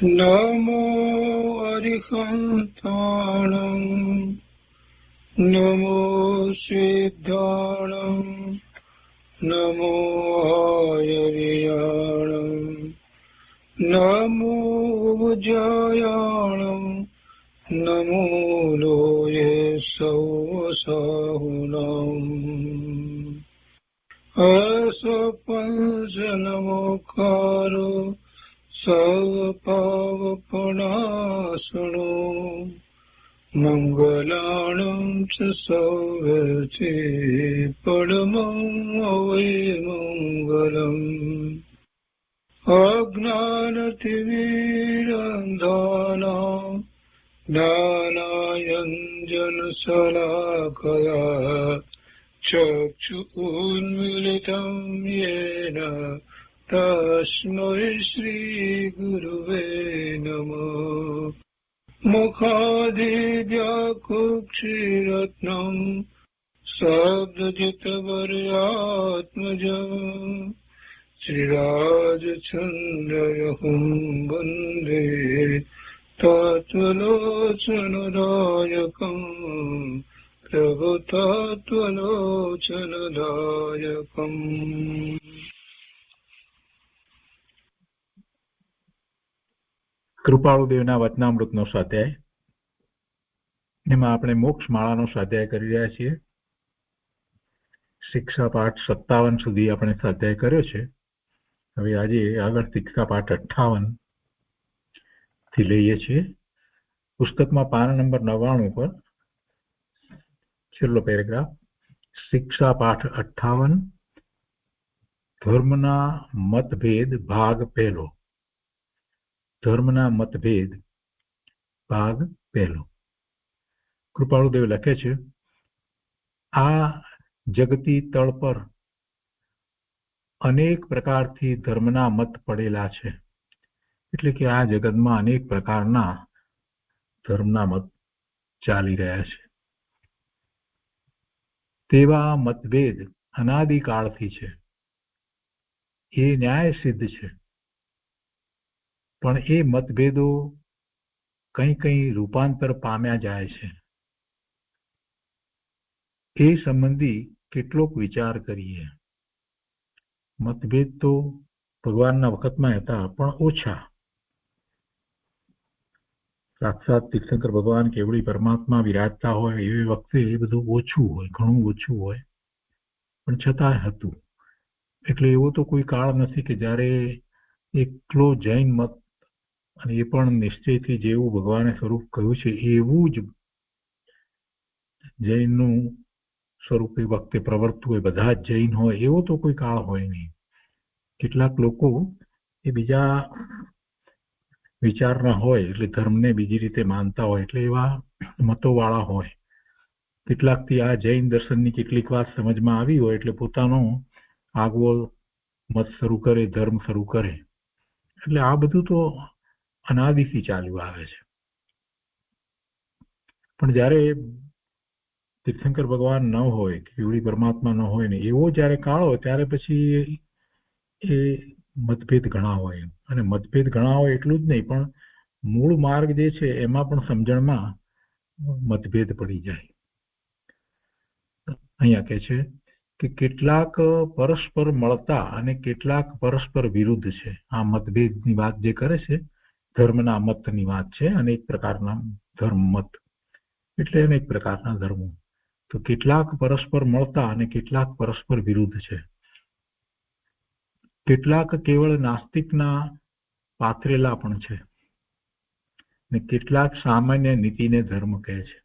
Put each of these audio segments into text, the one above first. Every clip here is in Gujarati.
નમો અરિહંતાણં નમો સિદ્ધાણં નમો આયર્યાણં નમો ઉજ્જયાણં નમો લોયે સૌસાહુનાં અસપંચનમોકારો સર્વપાવપનાશનો મંગલાણં ચ સૌવર્તે પરમં અવૈમંગલम् અજ્ઞાનતિમિરંધાનાં જ્ઞાનાંજનશલાકયા ચક્ષુન્મીલિतं येन તસ્मै શ્રીગુરવે નમઃ મુખાદિવ્યાકુક્ષિરત્નં શબ્દજિતવર્યાત્મજં શ્રીરાજચन्द्रयहुं વन्दે તત્વલોચનદાયકम् પ્રભુતત્વલોચનદાયકम् કૃપાળુદેવના વચનામૃતનો સ્વાધ્યાય. એમાં આપણે મોક્ષ માળાનો સ્વાધ્યાય કરી રહ્યા છીએ. શિક્ષા પાઠ 57 સુધી આપણે સ્વાધ્યાય કર્યો છે. હવે આજે આગળ શિક્ષા પાઠ 58 થી લઈએ છીએ. પુસ્તકમાં પાના નંબર 99 પર છેલ્લો પેરેગ્રાફ. શિક્ષા પાઠ 58 ધર્મના મતભેદ ભાગ પહેલો. ધર્મના મતભેદ ભાગ પહેલો. કૃપાળુદેવ લખે છે, આ જગતી તળ પર અનેક પ્રકારથી ધર્મના મત પડેલા છે. એટલે કે આ જગતમાં અનેક પ્રકારના ધર્મના મત ચાલી રહ્યા છે. તેવા મતભેદ અનાદિકાળથી છે. એ ન્યાય સિદ્ધ છે. પણ એ મતભેદો કંઈ કંઈ રૂપાંતર પામ્યા જાય છે. એ સંબંધી કેટલોક વિચાર કરીએ. મતભેદ તો ભગવાનના વખતમાં હતા, પણ ઓછા. સાક્ષાત તીર્થંકર ભગવાન કેવળી પરમાત્મા વિરાજતા હોય એ વખતે એ બધું ઓછું હોય, ઘણું ઓછું હોય, પણ છતાં હતું. એટલે એવો તો કોઈ કાળ નથી કે જ્યારે એકલો જૈન મત, અને એ પણ નિશ્ચયથી જેવું ભગવાને સ્વરૂપ કહ્યું છે એવું જ જૈનનું સ્વરૂપ એ વખતે પ્રવર્તતું હોય, બધા જ જૈન હોય, એવો તો કોઈ કાળ હોય નહીં. કેટલાક લોકો એ બીજા વિચારના હોય, એટલે ધર્મને બીજી રીતે માનતા હોય, એટલે એવા મતોવાળા હોય. કેટલાકથી આ જૈન દર્શનની કેટલીક વાત સમજમાં આવી હોય, એટલે પોતાનો આગવો મત શરૂ કરે, ધર્મ શરૂ કરે. એટલે આ બધું તો અનાદિથી ચાલ્યું આવે છે. પણ જ્યારે તીર્થંકર ભગવાન ન હોય, કેવળી પરમાત્મા ન હોય ને એવો જ્યારે કાળ હોય, ત્યારે પછી એ મતભેદ ઘણા હોય. અને મતભેદ ઘણા હોય એટલું જ નહીં, પણ મૂળ માર્ગ જે છે એમાં પણ સમજણમાં મતભેદ પડી જાય. અહીંયા કહે છે કે કેટલાક પરસ્પર મળતા અને કેટલાક પરસ્પર વિરુદ્ધ છે. આ મતભેદની વાત જે કરે છે ધર્મના મતની વાત છે. અનેક પ્રકારના ધર્મ મત એટલે અનેક પ્રકારના ધર્મો. તો કેટલાક પરસ્પર મળતા અને કેટલાક પરસ્પર વિરુદ્ધ છે. કેટલાક કેવળ નાસ્તિકના પાથરેલા પણ છે, ને કેટલાક સામાન્ય નીતિને ધર્મ કહે છે.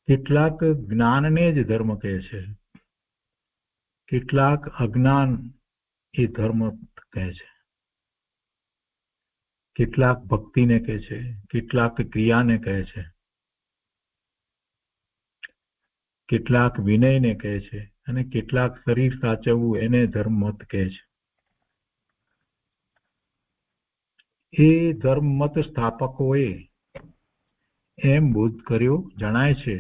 કેટલાક જ્ઞાનને જ ધર્મ કહે છે, કેટલાક અજ્ઞાન એ ધર્મ કહે છે. કેટલાક ભક્તિને કહે છે, કેટલાક ક્રિયાને કહે છે, કેટલાક વિનયને કહે છે, અને કેટલાક શરીર સાચવવું એને ધર્મ મત કહે છે. એ ધર્મ મત સ્થાપકોએ એમ બોધ કર્યો જણાય છે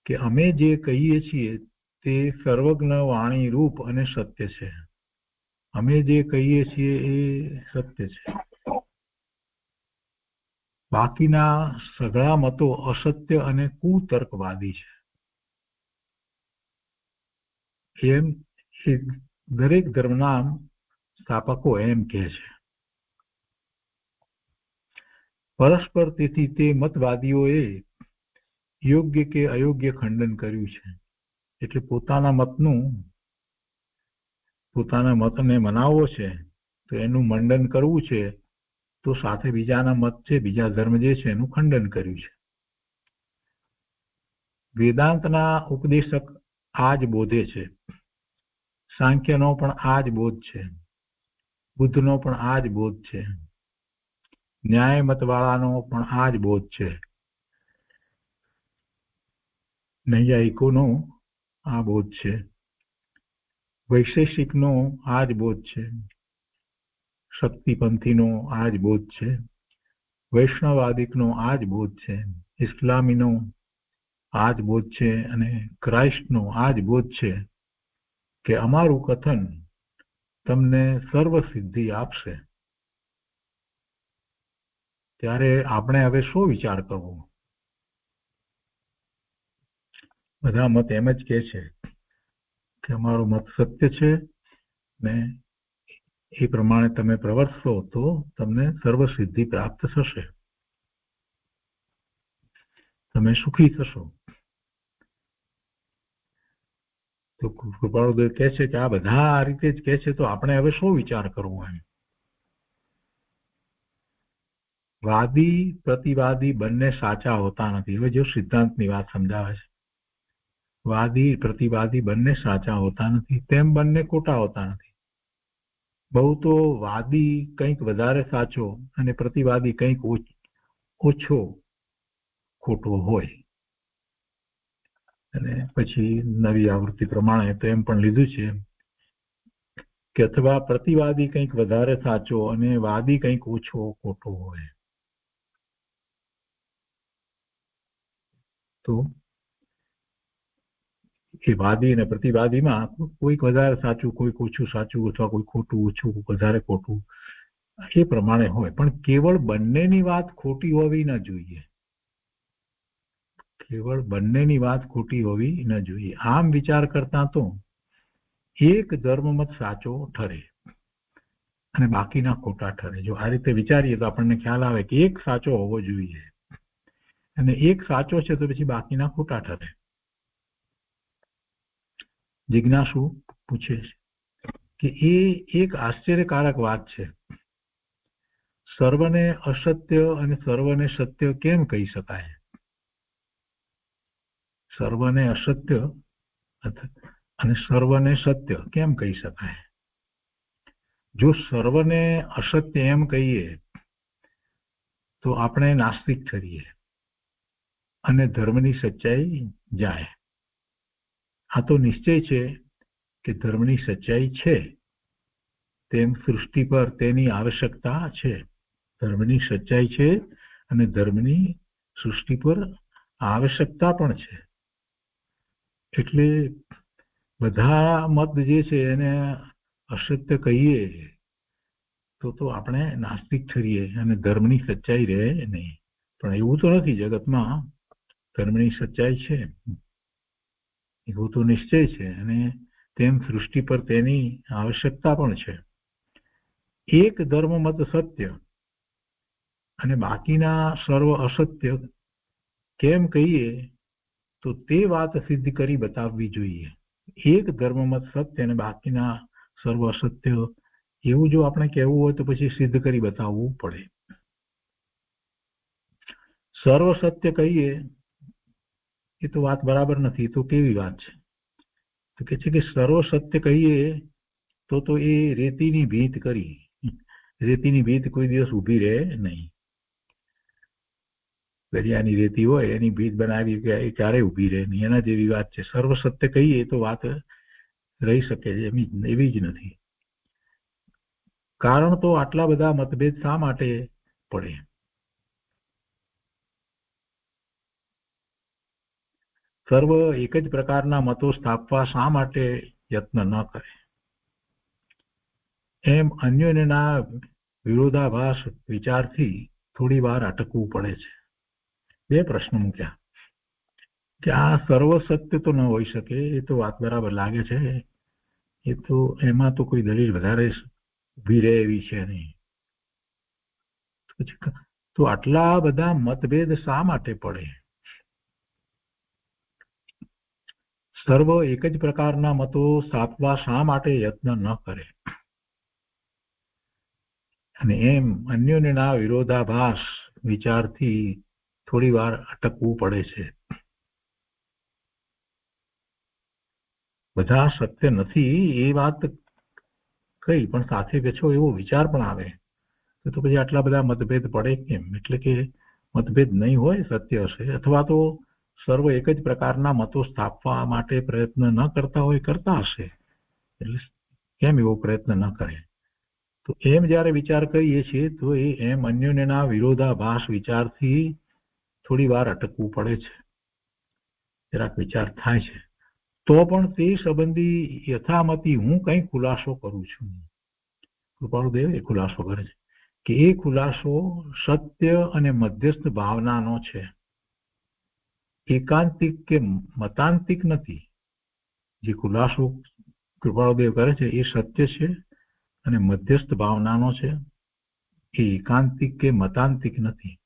કે અમે જે કહીએ છીએ તે સર્વજ્ઞ વાણી રૂપ અને સત્ય છે. અમે જે કહીએ છીએ એ સત્ય છે, બાકીના સઘળા મતો અસત્ય અને કુતર્કવાદી છે, એમ એ દરેક ધર્મના સ્થાપકો એમ કહે છે. પરસ્પર તેથી તે મતવાદીઓએ યોગ્ય કે અયોગ્ય ખંડન કર્યું છે. એટલે પોતાના મતને મનાવવો છે તો એનું મંડન કરવું છે, તો સાથે બીજાના મત છે, બીજા ધર્મ જે છે એનું ખંડન કર્યું છે. વેદાંતના ઉપદેશક આ જ બોધે છે, સાંખ્યનો પણ આ જ બોધ છે, બુદ્ધનો પણ આ જ બોધ છે, ન્યાય મતવાળાનો પણ આ જ બોધ છે, નૈયાયિકોનો આ બોધ છે, વૈશેષિકનો આ જ બોધ છે, શક્તિપંથીનો આ જ બોધ છે, વૈષ્ણવાદિકનો આ જ બોધ છે, ઇસ્લામીનો આ જ બોધ છે, અને ક્રાઇસ્ટનો આ જ બોધ છે કે અમારું કથન તમને સર્વ સિદ્ધિ આપશે. ત્યારે આપણે હવે શું વિચાર કરવો? બધા મત એમ જ કહે છે કે અમારો મત સત્ય છે ને એ પ્રમાણે તમે પ્રવર્તશો તો તમને સર્વ સિદ્ધિ પ્રાપ્ત થશે, તમે સુખી થશો. તો કૃપાળુદેવ કહે છે કે આ બધા આ રીતે જ કહે છે, તો આપણે હવે શું વિચાર કરવો? એમ વાદી પ્રતિવાદી બંને સાચા હોતા નથી. હવે જો સિદ્ધાંતની વાત સમજાવે છે, વાદી પ્રતિવાદી બંને સાચા હોતા નથી, તેમ બંને ખોટા હોતા નથી. બહુ તો વાદી કંઈક વધારે સાચો અને પ્રતિવાદી કંઈક ઓછો ખોટો હોય. અને પછી નવી આવૃત્તિ પ્રમાણે તો એમ પણ લીધું છે કે અથવા પ્રતિવાદી કંઈક વધારે સાચો અને વાદી કંઈક ઓછો ખોટો હોય. તો એ વાદી અને પ્રતિવાદીમાં કોઈક વધારે સાચું, કોઈક ઓછું સાચું, અથવા કોઈ ખોટું ઓછું, વધારે ખોટું, એ પ્રમાણે હોય. પણ કેવળ બંનેની વાત ખોટી હોવી ન જોઈએ, કેવળ બંનેની વાત ખોટી હોવી ન જોઈએ. આમ વિચાર કરતા તો એક ધર્મમત સાચો ઠરે અને બાકીના ખોટા ઠરે. જો આ રીતે વિચારીએ તો આપણને ખ્યાલ આવે કે એક સાચો હોવો જોઈએ અને એક સાચો છે તો પછી બાકીના ખોટા ઠરે. જિજ્ઞાસુ પૂછે છે કે એ એક આશ્ચર્યકારક વાત છે, સર્વને અસત્ય અને સર્વને સત્ય કેમ કહી શકાય? સર્વને અસત્ય અને સર્વને સત્ય કેમ કહી શકાય? જો સર્વને અસત્ય એમ કહીએ તો આપણે નાસ્તિક ઠરીએ અને ધર્મની સચ્ચાઈ જાય. આ તો નિશ્ચય છે કે ધર્મની સચ્ચાઈ છે, તેમ સૃષ્ટિ પર તેની આવશ્યકતા છે. ધર્મની સચ્ચાઈ છે અને ધર્મની સૃષ્ટિ પર આવશ્યકતા પણ છે. એટલે બધા મત જે છે એને અસત્ય કહીએ તો આપણે નાસ્તિક ઠરીએ અને ધર્મની સચ્ચાઈ રહે નહીં. પણ એવું તો નથી, જગતમાં ધર્મની સચ્ચાઈ છે, એવું તો નિશ્ચય છે, અને તેમ સૃષ્ટિ પર તેની આવશ્યકતા પણ છે. એક ધર્મમત સત્ય અને બાકીના સર્વ અસત્ય કેમ કહીએ તો તે વાત સિદ્ધ કરી બતાવવી જોઈએ. એક ધર્મમત સત્ય અને બાકીના સર્વ અસત્ય, એવું જો આપણે કહેવું હોય તો પછી સિદ્ધ કરી બતાવવું પડે. સર્વ સત્ય કહીએ એ તો વાત બરાબર નથી. તો કેવી વાત છે? તો કે છે કે સર્વ સત્ય કહીએ તો એ રેતીની ભીત કરી. રેતીની ભીત કોઈ દિવસ ઊભી રહે નહીં. દરિયાની રેતી હોય એની ભીત બનાવી કે એ ક્યારેય ઊભી રહે નહીં, એના જેવી વાત છે. સર્વ સત્ય કહીએ તો વાત રહી શકે છે એવી જ નથી. કારણ તો આટલા બધા મતભેદ શા માટે પડે? સર્વ એક જ પ્રકારના મતો સ્થાપવા શા માટે યત્ન ન કરે? એમ અન્યોના વિરોધાભાસ વિચારથી થોડી વાર અટકવું પડે છે. બે પ્રશ્ન મૂક્યા કે આ સર્વ સત્ય તો ન હોઈ શકે, એ તો વાત બરાબર લાગે છે, એ તો એમાં તો કોઈ દલીલ વધારે ઉભી રહે એવી છે નહીં. તો આટલા બધા મતભેદ શા માટે પડે? સર્વ એક જ પ્રકારના મતો સ્થાપવા શા માટે યત્ન ન કરે? અને એમ અન્યોના વિરોધાભાસ વિચારથી થોડી વાર અટકવું પડે છે. બધા સત્ય નથી એ વાત કઈ, પણ સાથે બેઠો એવો વિચાર પણ આવે તો પછી આટલા બધા મતભેદ પડે કેમ? એટલે કે મતભેદ નહીં હોય, સત્ય હશે, અથવા તો સર્વ એક જ પ્રકારના મતો સ્થાપવા માટે પ્રયત્ન ન કરતા હોય, કરતા હશે, એટલે કેમ એવો પ્રયત્ન ન કરે? તો એમ જ્યારે વિચાર કરીએ છીએ તો એ એમ અન્યોના વિરોધાભાસ વિચારથી થોડી વાર અટકવું પડે છે, જરાક વિચાર થાય છે. તો પણ તે સંબંધી યથામતી હું કંઈ ખુલાસો કરું છું. કૃપાળુદેવ એ ખુલાસો કરે છે કે એ ખુલાસો સત્ય અને મધ્યસ્થ ભાવનાનો છે, એકાંતિક કે મતાંતિક નથી. જે ખુલાસો કૃપાળુદેવ કરે છે એ સત્ય છે અને મધ્યસ્થ ભાવનાનો છે, એ એકાંતિક કે મતાંતિક નથી,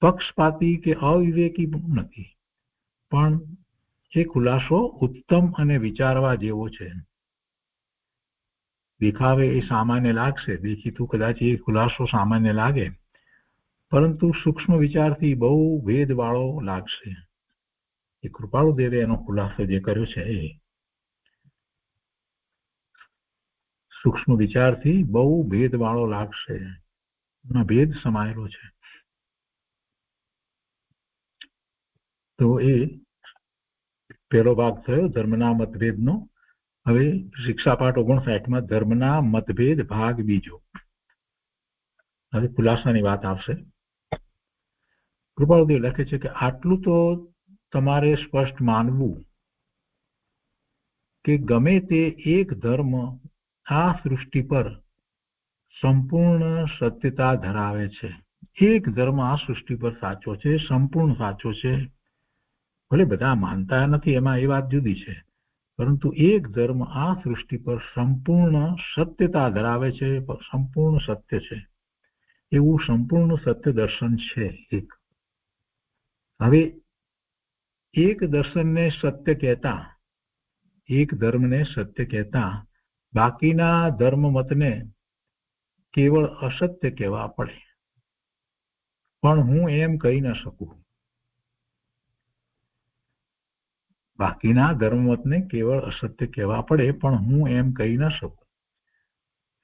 પક્ષપાતી કે અવિવેકી નથી, પણ એ ખુલાસો ઉત્તમ અને વિચારવા જેવો છે. દેખાવે એ સામાન્ય લાગશે, દેખીતું કદાચ એ ખુલાસો સામાન્ય લાગે, પરંતુ સૂક્ષ્મ વિચારથી બહુ ભેદવાળો લાગશે. એ કૃપાળુદેવે એનો ખુલાસો જે કર્યો છે એ સૂક્ષ્મ વિચારથી બહુ ભેદવાળો લાગશે, એમાં ભેદ સમાયેલો છે. તો એ પહેલો ભાગ થયો ધર્મના મતભેદનો. હવે શિક્ષાપાઠ 59 ધર્મના મતભેદ ભાગ બીજો. હવે ખુલાસાની વાત આવશે. કૃપાળુદેવ લખે છે કે આટલું તો તમારે સ્પષ્ટ માનવું કે ગમે તે એક ધર્મ આ સૃષ્ટિ પર સંપૂર્ણ સત્યતા ધરાવે છે. એક ધર્મ આ સૃષ્ટિ પર સાચો છે, સંપૂર્ણ સાચો છે. ભલે બધા માનતા નથી, એમાં એ વાત જુદી છે, પરંતુ એક ધર્મ આ સૃષ્ટિ પર સંપૂર્ણ સત્યતા ધરાવે છે, સંપૂર્ણ સત્ય છે, એવું સંપૂર્ણ સત્ય દર્શન છે એક. હવે એક દર્શનને સત્ય કહેતા, એક ધર્મને સત્ય કહેતા બાકીના ધર્મ મતને કેવળ અસત્ય કહેવા પડે. પણ હું એમ કહી ન શકું. બાકીના ધર્મમતને કેવળ અસત્ય કહેવા પડે, પણ હું એમ કહી ન શકું.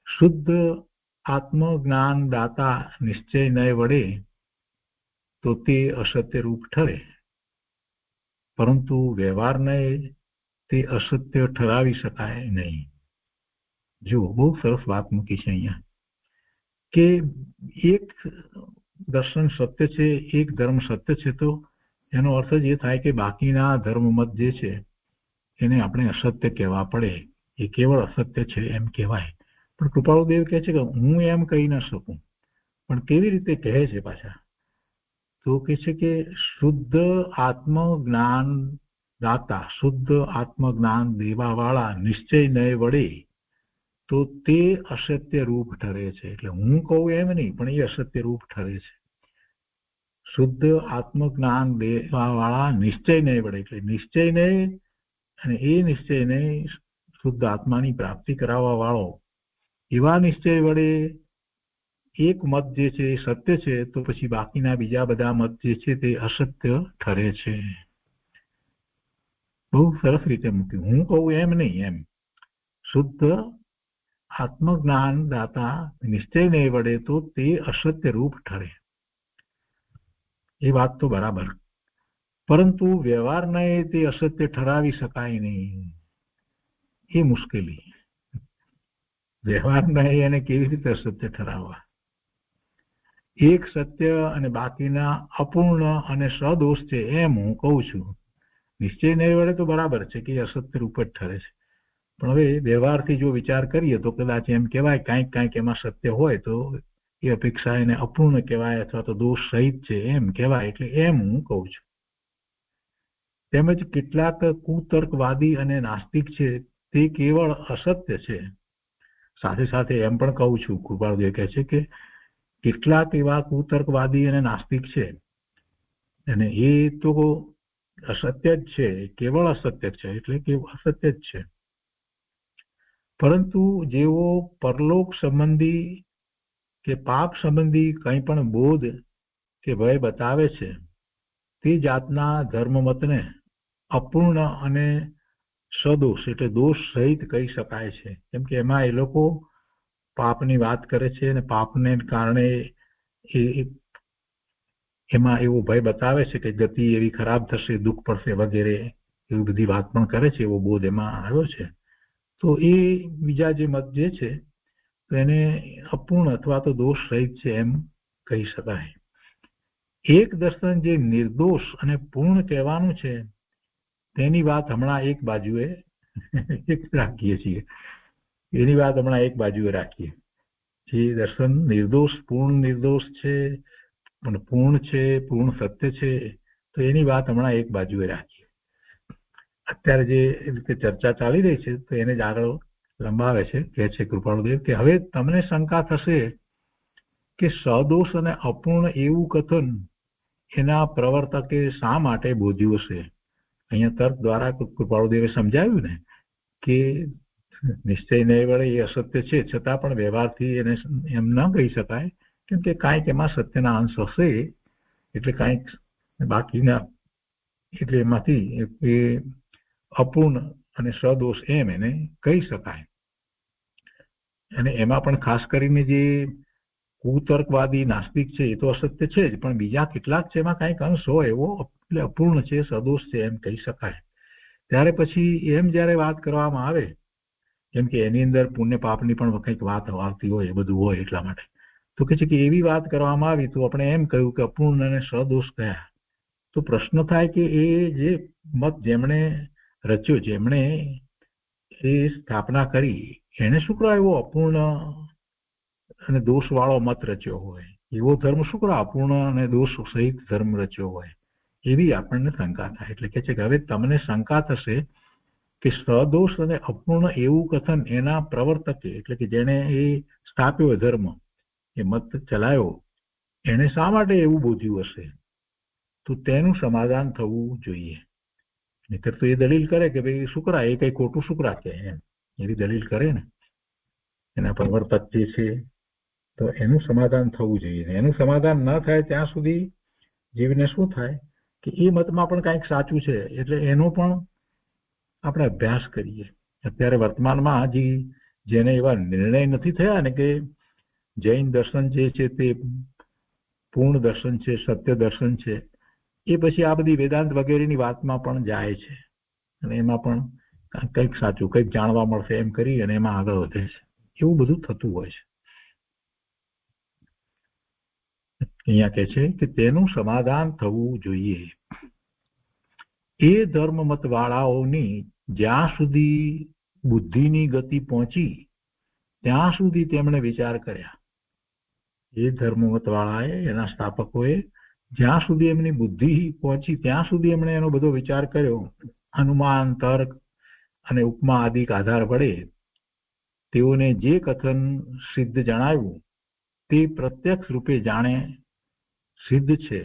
શુદ્ધ આત્મજ્ઞાન દાતા નિશ્ચય નય વડે તો તે અસત્ય રૂપ ઠરે, પરંતુ વ્યવહારને તે અસત્ય ઠરાવી શકાય નહીં. જો બહુ સરસ વાત મૂકી છે અહીંયા કે એક દર્શન સત્ય છે, એક ધર્મ સત્ય છે, તો એનો અર્થ જ એ થાય કે બાકીના ધર્મમત જે છે એને આપણે અસત્ય કહેવા પડે, એ કેવળ અસત્ય છે એમ કહેવાય. પણ કૃપાળુદેવ કહે છે કે હું એમ કહી ન શકું. પણ કેવી રીતે કહે છે પાછા? તો કહે છે કે શુદ્ધ આત્મજ્ઞાન દાતા, શુદ્ધ આત્મજ્ઞાન દેવાવાળા નિશ્ચય નય વડે તો તે અસત્ય રૂપ ઠરે છે. એટલે હું કહું એમ નહીં, પણ એ અસત્ય રૂપ ઠરે છે. શુદ્ધ આત્મજ્ઞાન દેવાવાળા નિશ્ચય નય વડે, એટલે નિશ્ચય નય અને એ નિશ્ચય નય શુદ્ધ આત્માની પ્રાપ્તિ કરાવવા વાળો, એવા નિશ્ચય વડે એક મત જે છે એ સત્ય છે, તો પછી બાકીના બીજા બધા મત જે છે તે અસત્ય ઠરે છે. બહુ સરસ રીતે મૂક્યું. હું કહું એમ નહીં, એમ શુદ્ધ આત્મજ્ઞાન દાતા નિશ્ચય નહીં વડે તો તે અસત્ય રૂપ ઠરે. એ વાત તો બરાબર, પરંતુ વ્યવહારને તે અસત્ય ઠરાવી શકાય નહીં, એ મુશ્કેલી. વ્યવહારને એને કેવી રીતે અસત્ય ઠરાવવા? એક સત્ય અને બાકીના અપૂર્ણ અને સદોષ છે એમ હું કહું છું. નિશ્ચય નહીં વડે તો બરાબર છે કે અસત્ય રૂપ જ ઠરે છે, પણ હવે વ્યવહારથી જો વિચાર કરીએ તો કદાચ એમ કહેવાય કાંઈક એમાં સત્ય હોય તો એ અપેક્ષા એને અપૂર્ણ કહેવાય અથવા તો દોષ સહિત છે એમ કહેવાય. એટલે એમ હું કહું છું. તેમજ કેટલાક કુતર્કવાદી અને નાસ્તિક છે તે કેવળ અસત્ય છે. સાથે સાથે એમ પણ કહું છું, કૃપાળુદેવ કહે છે કે કેટલાક એવા કુતર્કવાદી અને નાસ્તિક છે અને એ તો અસત્ય જ છે, કેવળ અસત્ય છે, એટલે કે અસત્ય જ છે. પરંતુ જેઓ પરલોક સંબંધી કે પાપ સંબંધી કંઈ પણ બોધ કે ભય બતાવે છે તે જાતના ધર્મમતને અપૂર્ણ અને સદોષ એટલે દોષ સહિત કહી શકાય છે. કેમ કે એમાં એ લોકો પાપની વાત કરે છે અને પાપને કારણે એમાં એવો ભય બતાવે છે કે ગતિ એવી ખરાબ થશે, દુઃખ પડશે વગેરે એવી બધી વાત પણ કરે છે. એવો બોધ એમાં આવ્યો છે. તો એ બીજા જે મત જે છે તો એને અપૂર્ણ અથવા તો દોષ સહિત છે એમ કહી શકાય. એક દર્શન જે નિર્દોષ અને પૂર્ણ કહેવાનું છે તેની વાત હમણાં એક બાજુએ રાખીએ છીએ. એની વાત હમણાં એક બાજુએ રાખીએ. જે દર્શન નિર્દોષ પૂર્ણ નિર્દોષ છે, પૂર્ણ છે, પૂર્ણ સત્ય છે, તો એની વાત હમણાં એક બાજુએ રાખીએ. અત્યારે જે રીતે ચર્ચા ચાલી રહી છે તો એને જ આગળ લંબાવે છે. કહે છે કૃપાળુદેવ કે હવે તમને શંકા થશે કે સદોષ અને અપૂર્ણ એવું કથન એના પ્રવર્તકે શા માટે બોધ્યું હશે. અહીંયા તર્ક દ્વારા કૃપાળુદેવે સમજાવ્યું ને કે નિશ્ચય નહીં વળે એ અસત્ય છે, છતાં પણ વ્યવહારથી એને એમ ન કહી શકાય કેમ કે કાંઈક એમાં સત્યના અંશ હશે, એટલે કાંઈક બાકીના, એટલે એમાંથી એ અપૂર્ણ અને સદોષ એમ એને કહી શકાય. અને એમાં પણ ખાસ કરીને જે કુતર્કવાદી નાસ્તિક છે એ તો અસત્ય છે જ, પણ બીજા કેટલાક છે એમાં કાંઈક અંશ હોય એવો એટલે અપૂર્ણ છે, સદોષ છે એમ કહી શકાય. ત્યારે પછી એમ જ્યારે વાત કરવામાં આવે જેમ કે એની અંદર પુણ્ય પાપની પણ કંઈક વાત આવતી હોય, એ બધું હોય એટલા માટે તો કે છે કે એવી વાત કરવામાં આવી તો આપણે એમ કહ્યું કે અપૂર્ણ અને સદોષ કયા. તો પ્રશ્ન થાય કે એ જે મત જેમણે રચ્યો, જેમણે એ સ્થાપના કરી, એને શું કહેવાય એવો અપૂર્ણ અને દોષ વાળો મત રચ્યો હોય? એવો ધર્મ શું કરવા અપૂર્ણ અને દોષ સહિત ધર્મ રચ્યો હોય? એવી આપણને શંકા થાય. એટલે કે છે કે હવે તમને શંકા થશે કે સદોષ અને અપૂર્ણ એવું કથન એના પ્રવર્તકે એટલે કે જેને એ સ્થાપ્યો ધર્મ, એ મત ચલાવ્યો, એને શા માટે એવું બોધ્યું હશે? તો તેનું સમાધાન થવું જોઈએ. નહીતર તો એ દલીલ કરે કે ભાઈ શુક્રા એ કઈ ખોટું શુક્રા કે એમ એવી દલીલ કરે ને એના પ્રવર્તક જે છે, તો એનું સમાધાન થવું જોઈએ. એનું સમાધાન ન થાય ત્યાં સુધી જીવને શું થાય કે એ મતમાં પણ કાંઈક સાચું છે એટલે એનો પણ આપણે અભ્યાસ કરીએ. અત્યારે વર્તમાનમાં હજી જેને એવા નિર્ણય નથી થયા ને કે જૈન દર્શન જે છે તે પૂર્ણ દર્શન છે, સત્ય દર્શન છે, એ પછી આ બધી વેદાંત વગેરેની વાતમાં પણ જાય છે અને એમાં પણ કંઈક સાચું કંઈક જાણવા મળશે એમ કરી અને એમાં આગળ વધે છે. એવું બધું થતું હોય છે. અહીંયા કહે છે કે તેનું સમાધાન થવું જોઈએ. એ ધર્મમત વાળાઓની જ્યાં સુધી બુદ્ધિની ગતિ પહોંચી ત્યાં સુધી તેમણે વિચાર કર્યા. એ ધર્મમત વાળાએ, એના સ્થાપકોએ જ્યાં સુધી એમની બુદ્ધિ પહોંચી ત્યાં સુધી એમણે એનો બધો વિચાર કર્યો. અનુમાન, તર્ક અને ઉપમા આદિક આધાર વડે તેઓને જે કથન સિદ્ધ જણાવ્યું તે પ્રત્યક્ષ રૂપે જાણે સિદ્ધ છે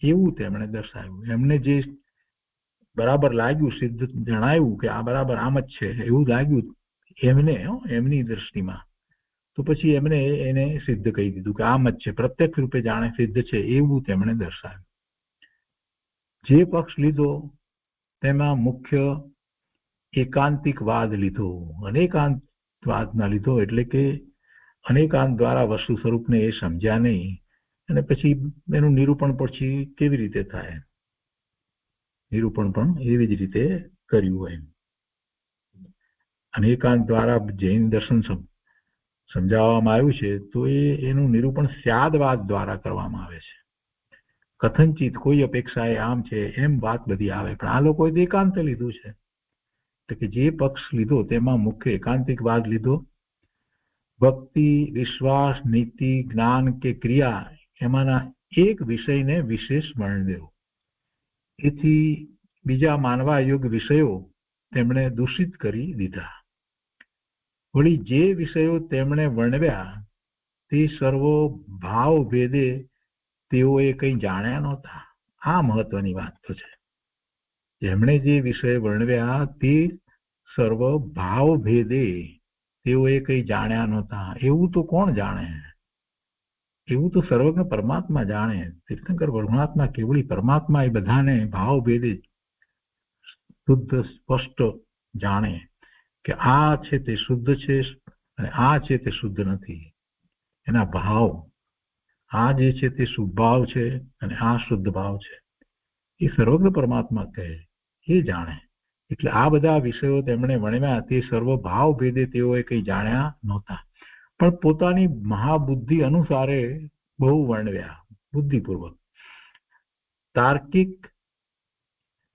એવું તેમણે દર્શાવ્યું. એમને જે બરાબર લાગ્યું, સિદ્ધ જણાવ્યું કે આ બરાબર આમ જ છે એવું લાગ્યું એમને, એમની દ્રષ્ટિમાં, તો પછી એમણે એને સિદ્ધ કહી દીધું કે આમ જ છે, પ્રત્યક્ષ રૂપે જાણે સિદ્ધ છે એવું તેમણે દર્શાવ્યું. જે પક્ષ લીધો તેમાં મુખ્ય એકાંતિકવાદ લીધો. અનેકાંતવાદ ના લીધો એટલે કે અનેકાંત દ્વારા વસ્તુ સ્વરૂપને એ સમજ્યા નહીં અને પછી એનું નિરૂપણ પછી કેવી રીતે થાય, નિરૂપણ પણ એવી જ રીતે કર્યું હોય. અનેકાંત દ્વારા જૈન દર્શન સમજાવવામાં આવ્યું છે તો એનું નિરૂપણ સ્યાદવાદ દ્વારા કરવામાં આવે છે. કથનચિત કોઈ અપેક્ષાએ આમ છે એમ વાત બધી આવે, પણ આ લોકોએ એકાંત લીધું છે તો કે જે પક્ષ લીધો તેમાં મુખ્ય એકાંતિકવાદ લીધો, ભક્તિ, વિશ્વાસ, નીતિ, જ્ઞાન કે ક્રિયા એમાંના એક વિષયને વિશેષ વર્ણ દેવો. એથી બીજા માનવા યોગ્ય વિષયો તેમણે દૂષિત કરી દીધા. વળી જે વિષયો તેમણે વર્ણવ્યા તે સર્વ ભાવ ભેદે તેઓએ કંઈ જાણ્યા નહોતા. આ મહત્વની વાત તો છે. જેમણે જે વિષય વર્ણવ્યા તે સર્વ ભાવ ભેદે તેઓએ કંઈ જાણ્યા નહોતા. એવું તો કોણ જાણે? એવું તો સર્વજ્ઞ પરમાત્મા જાણે. તીર્થંકર પરમાત્મા કેવળી પરમાત્મા એ બધાને ભાવ ભેદે શુદ્ધ સ્પષ્ટ જાણે કે આ છે તે શુદ્ધ છે અને આ છે તે શુદ્ધ નથી. એના ભાવ, આ જે છે તે શુભ ભાવ છે અને આ શુદ્ધ ભાવ છે, એ સર્વજ્ઞ પરમાત્મા કહે, એ જાણે. એટલે આ બધા વિષયો તેમણે વર્ણવ્યા તે સર્વ ભાવ ભેદે તેઓએ કંઈ જાણ્યા નહોતા, પણ પોતાની મહાબુદ્ધિ અનુસારે બહુ વર્ણવ્યા, બુદ્ધિપૂર્વક. તાર્કિક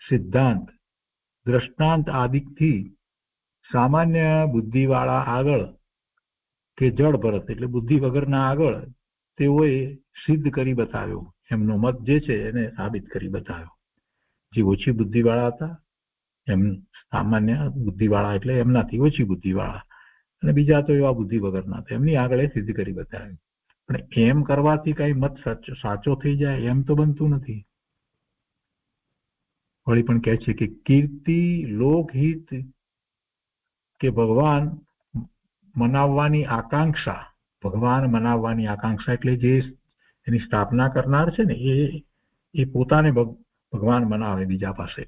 સિદ્ધાંત, દ્રષ્ટાંત આદિથી સામાન્ય બુદ્ધિવાળા આગળ કે જડ ભરત એટલે બુદ્ધિ વગરના આગળ તેઓએ સિદ્ધ કરી બતાવ્યો. એમનો મત જે છે એને સાબિત કરી બતાવ્યો. જે ઓછી બુદ્ધિવાળા હતા એમ, સામાન્ય બુદ્ધિવાળા એટલે એમનાથી ઓછી બુદ્ધિવાળા, અને બીજા તો એવા બુદ્ધિ વગરના હતા, એમની આગળ સિદ્ધ કરી બતાવ્યું. પણ એમ કરવાથી કઈ મત સાચો થઈ જાય એમ તો બનતું નથી. વળી પણ કહે છે કે કીર્તિ, લોકહિત કે ભગવાન મનાવવાની આકાંક્ષા, ભગવાન મનાવવાની આકાંક્ષા એટલે જે એની સ્થાપના કરનાર છે ને એ પોતાને ભગવાન મનાવે બીજા પાસે,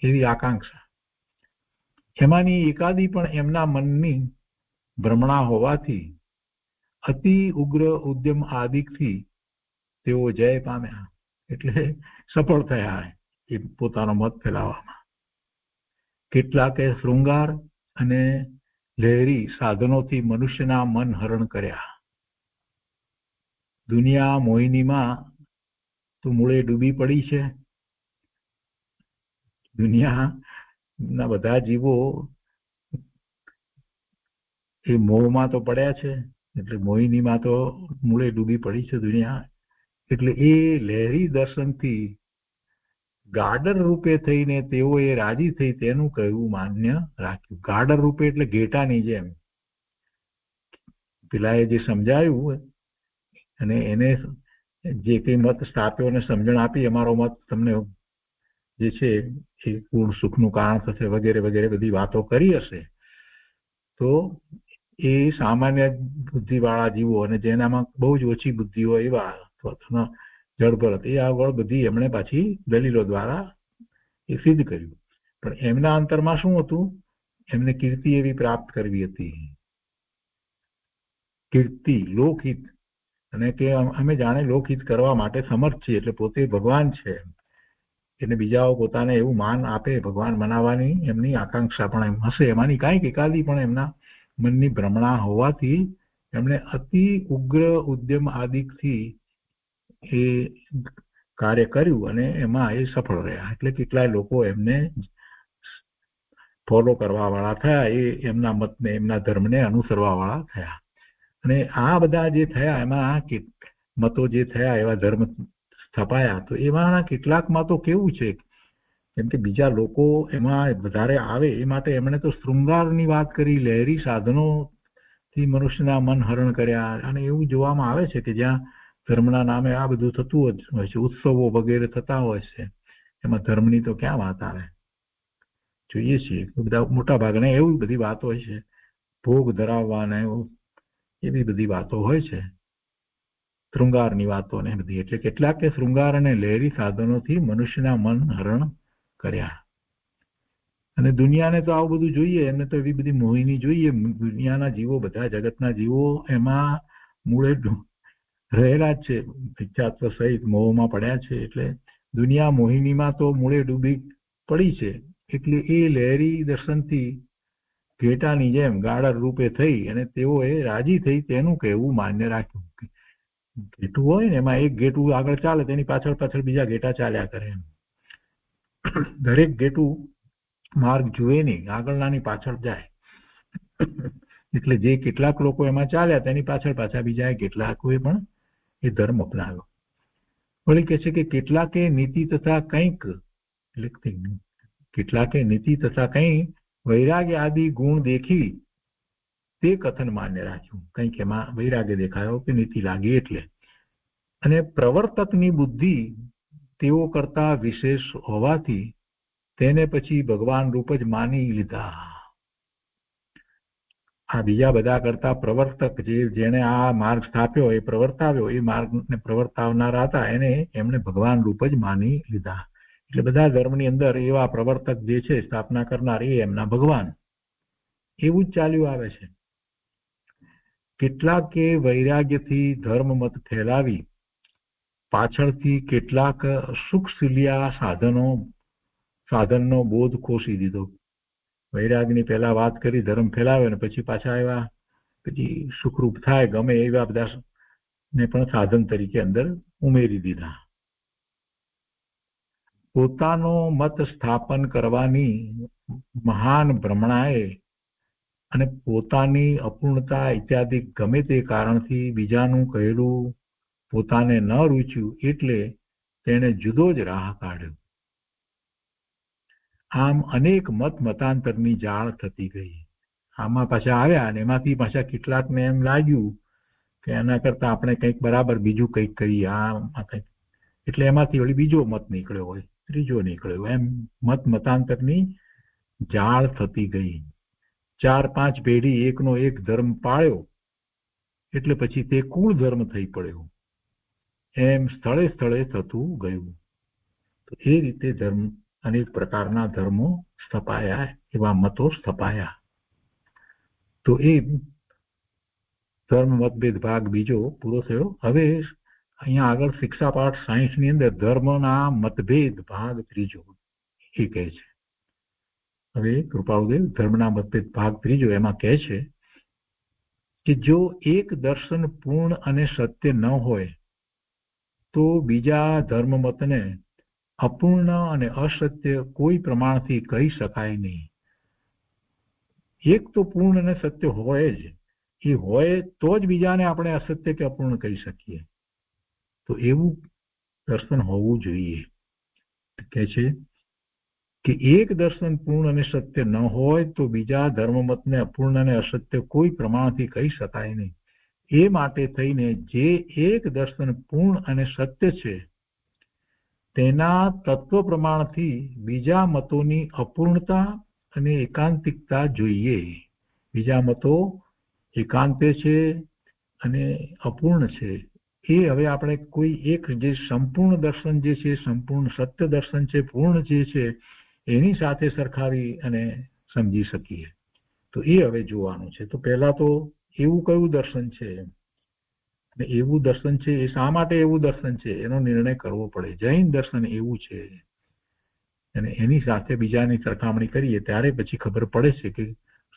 એવી આકાંક્ષા. એમાંની એકાદી પણ એમના મનની ભ્રમણા હોવાથી અતિ ઉગ્ર ઉદ્યમ આદિકથી તેઓ જય પામ્યા, એટલે સફળ થયા એ પોતાનો મત ફેલાવવામાં. કેટલાકે શૃંગાર અને લહેરી સાધનોથી મનુષ્યના મન હરણ કર્યા. દુનિયા મોહિનીમાં તો મૂળે ડૂબી પડી છે. દુનિયાના બધા જીવો એ મોહમાં તો પડ્યા છે, એટલે મોહિનીમાં તો મૂળે ડૂબી પડી છે દુનિયા. એટલે એ લહેરી દર્શનથી ગાડર રૂપે થઈને તેઓએ રાજી થઈ તેનું કહેવું માન્ય રાખ્યું. ગાડર રૂપે એટલે ઘેટાની જેમ. પેલાએ જે સમજાયું અને એને જે કઈ મત સ્થાપ્યો અને સમજણ આપી, અમારો મત તમને જે છે એ પૂર્ણ સુખનું કારણ થશે વગેરે વગેરે બધી વાતો કરી હશે, તો એ સામાન્ય બુદ્ધિવાળા જીવો અને જેનામાં બહુ જ ઓછી બુદ્ધિ હોય એવા જળભરત, એ આગળ બધી એમણે પાછી દલીલો દ્વારા એ સિદ્ધ કર્યું. પણ એમના અંતરમાં શું હતું? એમને કીર્તિ એવી પ્રાપ્ત કરવી હતી. કીર્તિ, લોકહિત, અને કે અમે જાણે લોકહિત કરવા માટે સમર્થ છીએ, એટલે પોતે ભગવાન છે એટલે બીજાઓ પોતાને એવું માન આપે, ભગવાન મનાવવાની એમની આકાંક્ષા પણ એમ હશે. એમાંની કાંઈક એકાદી પણ એમના મનની ભ્રમણા હોવાથી એમણે અતિ ઉગ્ર ઉદ્યમ આદિકથી એ કાર્ય કર્યું અને એમાં એ સફળ રહ્યા. એટલે કેટલાય લોકો એમને ફોલો કરવા વાળા થયા, એ એમના મતને, એમના ધર્મને અનુસરવા વાળા થયા. અને આ બધા જે થયા એમાં મતો જે થયા, એવા ધર્મ સ્થપાયા, તો એમાંના કેટલાકમાં તો કેવું છે, કેમ કે બીજા લોકો એમાં વધારે આવે એ માટે એમણે તો શૃંગારની વાત કરી, લહેરી સાધનોથી મનુષ્યના મન હરણ કર્યા. અને એવું જોવામાં આવે છે કે જ્યાં ધર્મના નામે આ બધું થતું જ હોય છે, ઉત્સવો વગેરે થતા હોય છે, એમાં ધર્મની તો ક્યાં વાત આવે? જોઈએ છીએ બધા મોટા ભાગના એવી બધી વાતો હોય છે, ભોગ ધરાવવાના એવી બધી વાતો હોય છે, શૃંગારની વાતો ને બધી. એટલે કેટલાકે શૃંગાર અને લહેરી સાધનોથી મનુષ્યના મન હરણ કર્યા. અને દુનિયાને તો આવું બધું જોઈએ, એમને તો એવી બધી મોહિની જોઈએ. દુનિયાના જીવો, બધા જગતના જીવો એમાં મૂળે રહેલા જ છે, મિથ્યાત્વ સહિત મોહમાં પડ્યા છે. એટલે દુનિયા મોહિનીમાં તો મૂળે ડૂબી પડી છે. એટલે એ લહેરી દર્શનથી ઘેટાની જેમ ગાડર રૂપે થઈ અને તેઓએ રાજી થઈ તેનું કહેવું માન્ય રાખ્યું. ઘેટું હોય ને એમાં એક ઘેટું આગળ ચાલે, તેની પાછળ પાછળ બીજા ઘેટા ચાલ્યા કરે. દરેક ઘેટું માર્ગ જુએ નહીં, આગળનાની પાછળ જાય. એટલે જે કેટલાક લોકો એમાં ચાલ્યા તેની પાછળ પાછા બીજા કેટલાકોએ પણ એ ધર્મ અપનાવ્યો. વળી કહે છે કે કેટલાકે નીતિ તથા કંઈક કેટલાકે નીતિ તથા કંઈ વૈરાગ્ય આદિ ગુણ દેખી તે કથન માન્ય રાખ્યું. કંઈક એમાં વૈરાગ્ય દેખાયો કે નીતિ લાગી એટલે. અને પ્રવર્તકની બુદ્ધિ તેઓ કરતા વિશેષ હોવાથી તેને પછી ભગવાન રૂપ જ માની લીધા. આ બીજા બધા કરતા પ્રવર્તક જેને આ માર્ગ સ્થાપ્યો, એ પ્રવર્તાવ્યો, એ માર્ગને પ્રવર્તાવનારા હતા, એમણે ભગવાન રૂપ જ માની લીધા. એટલે બધા ધર્મની અંદર એવા પ્રવર્તક જે છે, સ્થાપના કરનાર, એ એમના ભગવાન. એવું જ ચાલ્યું આવે છે. કેટલાકે વૈરાગ્યથી ધર્મમત ફેલાવી પાછળથી કેટલાક સુખશીલિયા સાધનનો બોધ કોસી દીધો. વૈરાગની પહેલા વાત કરી, ધર્મ ફેલાવ્યો, ને પછી પાછા આવ્યા, પછી સુખરૂપ થાય, ગમે એવા બધા ને પણ સાધન તરીકે અંદર ઉમેરી દીધા. પોતાનો મત સ્થાપન કરવાની મહાન ભ્રમણાએ અને પોતાની અપૂર્ણતા ઇત્યાદિ ગમે તે કારણથી બીજાનું કહેલું પોતાને ન રૂચ્યું એટલે તેણે જુદો જ રાહ કાઢ્યો. આમ અનેક મતાંતરની જાળ થતી ગઈ. આમાં પાછા આવ્યા અને એમાંથી પાછા કેટલાકને એમ લાગ્યું કે એના કરતા આપણે કંઈક બરાબર બીજું કંઈક કરીએ, આ કંઈક, એટલે એમાંથી વળી બીજો મત નીકળ્યો હોય, ત્રીજો નીકળ્યો, એમ મતાંતરની જાળ થતી ગઈ. 4-5 પેઢી એકનો એક ધર્મ પાળ્યો એટલે પછી તે કુળ ધર્મ થઈ પડ્યો. એમ સ્થળે સ્થળે થતું ગયું. તો એ રીતે ધર્મ, અનેક પ્રકારના ધર્મો સ્થપાયા, એવા મતો સ્થપાયા. તો એ ધર્મ મતભેદ ભાગ બીજો પૂરો થયો. હવે અહીંયા આગળ શિક્ષા પાઠ 60 ની અંદર ધર્મના મતભેદ ભાગ ત્રીજો એ કહે છે. હવે કૃપાળુદેવ ધર્મના મતભેદ ભાગ ત્રીજો એમાં કહે છે કે જો એક દર્શન પૂર્ણ અને સત્ય ન હોય તો બીજા ધર્મ મતને અપૂર્ણ અને અસત્ય કોઈ પ્રમાણથી કહી શકાય નહીં. એક તો પૂર્ણ અને સત્ય હોય જ, એ હોય તો જ બીજાને આપણે અસત્ય કે અપૂર્ણ કહી શકીએ. તો એવું દર્શન હોવું જોઈએ. કહે છે કે એક દર્શન પૂર્ણ અને સત્ય ન હોય તો બીજા ધર્મમતને અપૂર્ણ અને અસત્ય કોઈ પ્રમાણથી કહી શકાય નહીં. એ માટે થઈને જે એક દર્શન પૂર્ણ અને સત્ય છે તેના તત્વ પ્રમાણથી બીજા મતોની અપૂર્ણતા અને એકાંતિકતા જોઈએ. બીજા મતો એકાંતે છે અને અપૂર્ણ છે, એ હવે આપણે કોઈ એક જે સંપૂર્ણ દર્શન જે છે, સંપૂર્ણ સત્ય દર્શન છે, પૂર્ણ જે છે, એની સાથે સરખાવી અને સમજી શકીએ. તો એ હવે જોવાનું છે. તો પહેલા તો એવું કયું દર્શન છે, એવું દર્શન છે એ શા માટે એવું દર્શન છે એનો નિર્ણય કરવો પડે. જૈન દર્શન એવું છે અને એની સાથે બીજાની સરખામણી કરીએ ત્યારે પછી ખબર પડે છે કે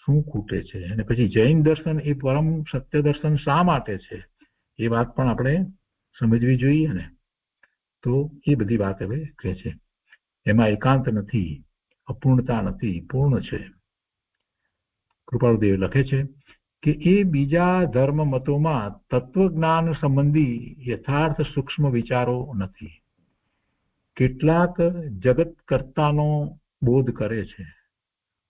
શું ખૂટે છે. અને પછી જૈન દર્શન એ પરમ સત્ય દર્શન શા માટે છે એ વાત પણ આપણે સમજવી જોઈએ ને. તો એ બધી વાત હવે કહે છે. એમાં એકાંત નથી, અપૂર્ણતા નથી, પૂર્ણ છે. કૃપાળુદેવ લખે છે કે એ બીજા ધર્મ મતોમાં તત્વજ્ઞાન સંબંધી યથાર્થ સૂક્ષ્મ વિચારો નથી. કેટલાક જગત કર્તાનો બોધ કરે છે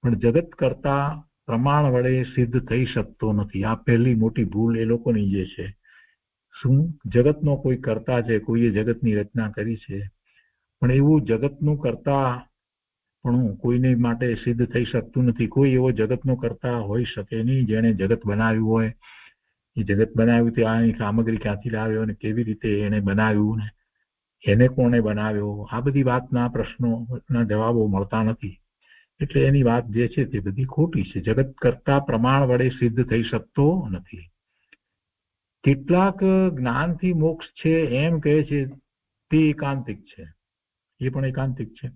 પણ જગત કર્તા પ્રમાણ વડે સિદ્ધ થઈ શકતો નથી. આ પહેલી મોટી ભૂલ એ લોકોની જે છે. શું જગતનો કોઈ કર્તા છે, કોઈએ જગતની રચના કરી છે, પણ એવું જગતનું કર્તા પણ કોઈને માટે સિદ્ધ થઈ શકતું નથી. કોઈ એવો જગતનો કર્તા હોઈ શકે નહીં જેણે જગત બનાવ્યું હોય. એ જગત બનાવ્યું તે આની સામગ્રી ક્યાંથી લાવ્યો અને કેવી રીતે એને બનાવ્યું ને એને કોણે બનાવ્યો, આ બધી વાતના પ્રશ્નોના જવાબો મળતા નથી. એટલે એની વાત જે છે તે બધી ખોટી છે. જગત કરતા પ્રમાણ વડે સિદ્ધ થઈ શકતો નથી. કેટલાક જ્ઞાનથી મોક્ષ છે એમ કહે છે તે એકાંતિક છે. એ પણ એકાંતિક છે.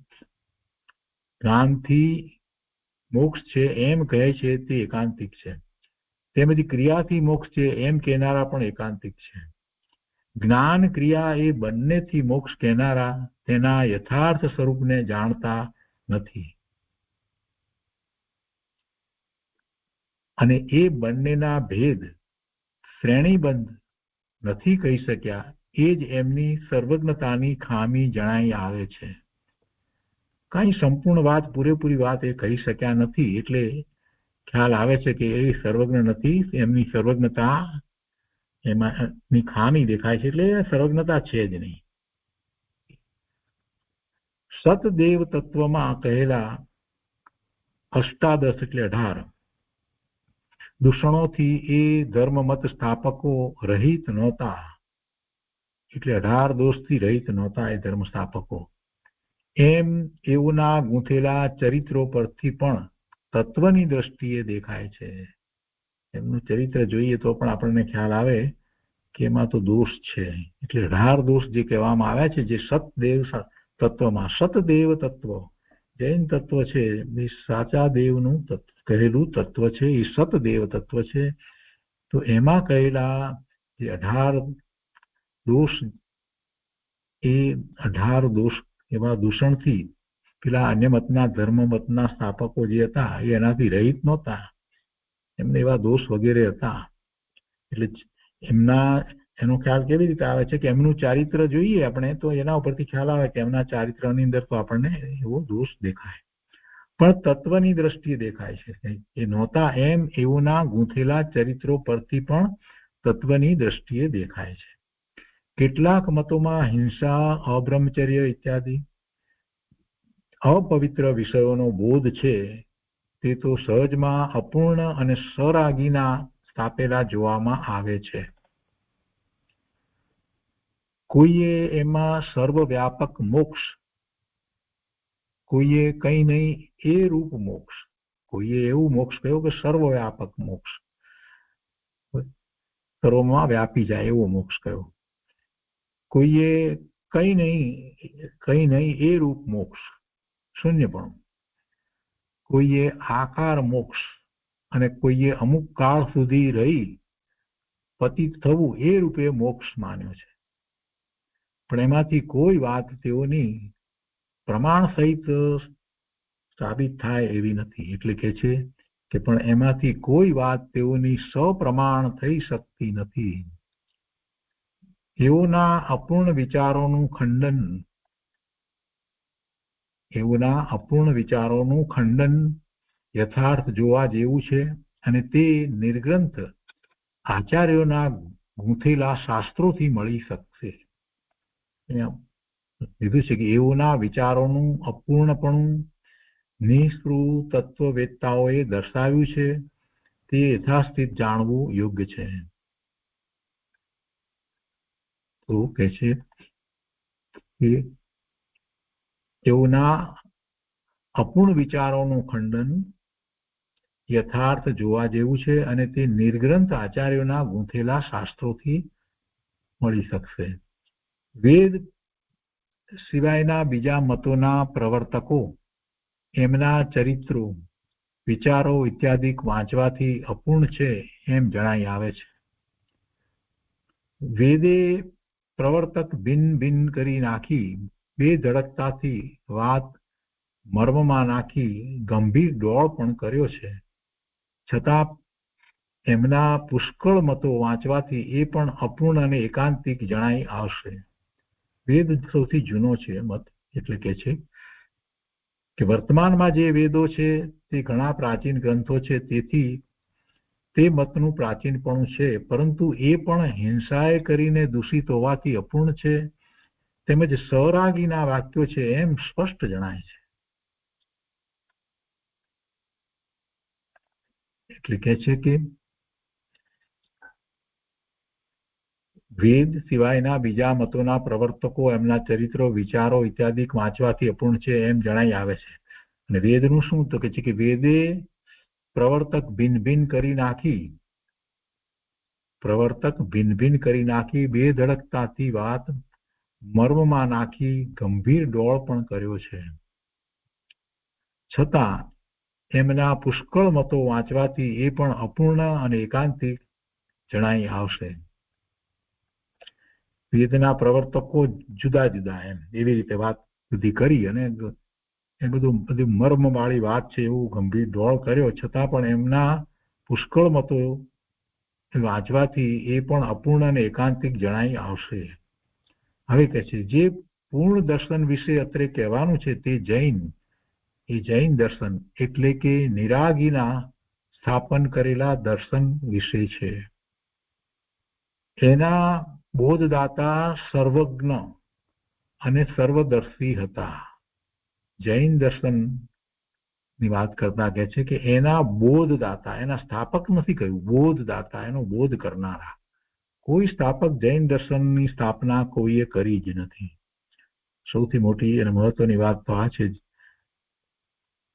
જ્ઞાનથી મોક્ષ છે એમ કહે છે તે એકાંતિક છે. તેમજ ક્રિયાથી મોક્ષ છે એમ કહેનારા પણ એકાંતિક છે. જ્ઞાન ક્રિયા એ બંનેથી મોક્ષ કહેનારા તેના યથાર્થ સ્વરૂપને જાણતા નથી. અને એ બંનેના ભેદ શ્રેણીબંધ નથી કહી શક્યા, એ જ એમની સર્વજ્ઞતાની ખામી જણાઈ આવે છે. કઈ સંપૂર્ણ વાત, પૂરેપૂરી વાત એ કહી શક્યા નથી, એટલે ખ્યાલ આવે છે કે એ સર્વજ્ઞ નથી, એમની સર્વજ્ઞતા એમાંની ખામી દેખાય છે, એટલે સર્વજ્ઞતા છે જ નહીં. સતદેવ તત્વમાં કહેલા અષ્ટાદશ એટલે 18 દૂષણોથી એ ધર્મમત સ્થાપકો રહિત નહોતા, એટલે 18 દોષથી રહિત નહોતા એ ધર્મ સ્થાપકો. એમ એઓના ગૂંથેલા ચરિત્રો પરથી પણ તત્વની દ્રષ્ટિએ દેખાય છે. એમનું ચરિત્ર જોઈએ તો પણ આપણને ખ્યાલ આવે કે એમાં તો દોષ છે. એટલે 18 દોષ જે કહેવામાં આવ્યા છે, જે સતદેવ તત્વમાં, સતદેવ તત્વ જૈન તત્વ છે, એ સાચા દેવનું કહેલું તત્વ છે, એ સતદેવ તત્વ છે. તો એમાં કહેલા જે 18 દોષ, એ 18 દોષ એવા દૂષણથી પેલા અન્ય મતના ધર્મ મતના સ્થાપકો જે હતા એ એનાથી રહિત નહોતા, એમને એવા દોષ વગેરે હતા. એટલે એનો ખ્યાલ કેવી રીતે આવે છે કે એમનું ચારિત્ર જોઈએ આપણે તો એના ઉપરથી ખ્યાલ આવે કે એમના ચારિત્રની અંદર તો આપણને એવો દોષ દેખાય, પણ તત્વની દ્રષ્ટિએ દેખાય છે. એ નહોતા એમ એઓના ગૂંથેલા ચરિત્રો પરથી પણ તત્વની દ્રષ્ટિએ દેખાય છે. કેટલાક મતોમાં હિંસા, અબ્રહ્મચર્ય ઇત્યાદિ અપવિત્ર વિષયોનો બોધ છે, તે તો સહજમાં અપૂર્ણ અને સરાગીના સ્થાપેલા જોવામાં આવે છે. કોઈએ એમાં સર્વવ્યાપક મોક્ષ, કોઈએ કંઈ નહીં એ રૂપ મોક્ષ, કોઈએ એવું મોક્ષ કહ્યું કે સર્વવ્યાપક મોક્ષ, સર્વમાં વ્યાપી જાય એવો મોક્ષ કહ્યો. કોઈએ કંઈ નહીં એ રૂપ મોક્ષ, શૂન્યપણું. કોઈએ આકાર મોક્ષ, અને કોઈએ અમુક કાળ સુધી રહી પતિત થવું એ રૂપે મોક્ષ માન્યો છે. પણ એમાંથી કોઈ વાત તેઓની પ્રમાણ સહિત સાબિત થાય એવી નથી. એટલે કે છે કે પણ એમાંથી કોઈ વાત તેઓની સપ્રમાણ થઈ શકતી નથી. એઓના અપૂર્ણ વિચારોનું ખંડન યથાર્થ જોવા જેવું છે, અને તે નિર્ગ્રંથ આચાર્યોના ગૂંથેલા શાસ્ત્રોથી મળી શકશે. લીધું છે કે એઓના વિચારોનું અપૂર્ણપણું નિષ્પૃહ તત્વવેત્તાઓએ દર્શાવ્યું છે, તે યથાસ્થિત જાણવું યોગ્ય છે. તો કહે છે કે તેઓના અપૂર્ણ વિચારોનું ખંડન યથાર્થ જોવા જેવું છે, અને તે નિર્ગ્રંથ આચાર્યોના ગૂંથેલા શાસ્ત્રોથી મળી શકશે. વેદ સિવાયના બીજા મતોના પ્રવર્તકો એમના ચરિત્રો, વિચારો ઇત્યાદિ વાંચવાથી અપૂર્ણ છે એમ જણાઈ આવે છે. વેદે પ્રવર્તક ભિન્ન ભિન્ન કરી નાખી, બે ધડકતાથી વાત મર્મમાં નાખી ગંભીર ડોળ પણ કર્યો છે, છતાં એમના પુષ્કળ મતો વાંચવાથી એ પણ અપૂર્ણ અને એકાંતિક જણાઈ આવશે. વેદ સૌથી જૂનો છે મત, એટલે કે છે કે વર્તમાનમાં જે વેદો છે તે ઘણા પ્રાચીન ગ્રંથો છે, તેથી તે મતનું પ્રાચીનપણું છે, પરંતુ એ પણ હિંસાએ કરીને દૂષિત હોવાથી અપૂર્ણ છે, તેમજ સરાગીના વાક્યો છે એમ સ્પષ્ટ જણાય છે. એટલે કે છે કે વેદ સિવાયના બીજા મતોના પ્રવર્તકો એમના ચરિત્રો, વિચારો ઇત્યાદિ વાંચવાથી અપૂર્ણ છે એમ જણાઈ આવે છે. અને વેદનું શું તો કે છે કે વેદે પ્રવર્તક ભિન્ન ભિન્ન કરી નાખી, બે ધડકતાથી વાત મર્મમાં નાખી ગંભીર ડોળ પણ કર્યો છે, છતાં એમના પુષ્કળ મતો વાંચવાથી એ પણ અપૂર્ણ અને એકાંતિક જણાઈ આવશે. વેદના પ્રવર્તકો જુદા જુદા એમ એવી રીતે વાત બધી કરી, અને એ બધી મર્મવાળી વાત છે એવું ગંભીર ડોળ કર્યો, છતાં પણ એમના પુષ્કળ મતો વાંચવાથી એ પણ અપૂર્ણ અને એકાંતિક જણાઈ આવશે. હવે કહે છે જે પૂર્ણ દર્શન વિશે અત્રે કહેવાનું છે તે જૈન દર્શન એટલે કે નિરાગીના સ્થાપન કરેલા દર્શન વિશે છે. એના બોધદાતા સર્વજ્ઞ અને સર્વદર્શી હતા. જૈન દર્શન ની વાત કરતા કહે છે કે એના બોધદાતા, એના સ્થાપક નથી કહ્યું, બોધદાતા, એનો બોધ કરનારા. કોઈ સ્થાપક જૈન દર્શનની સ્થાપના કોઈએ કરી જ નથી. સૌથી મોટી અને મહત્વની વાત તો આ છે,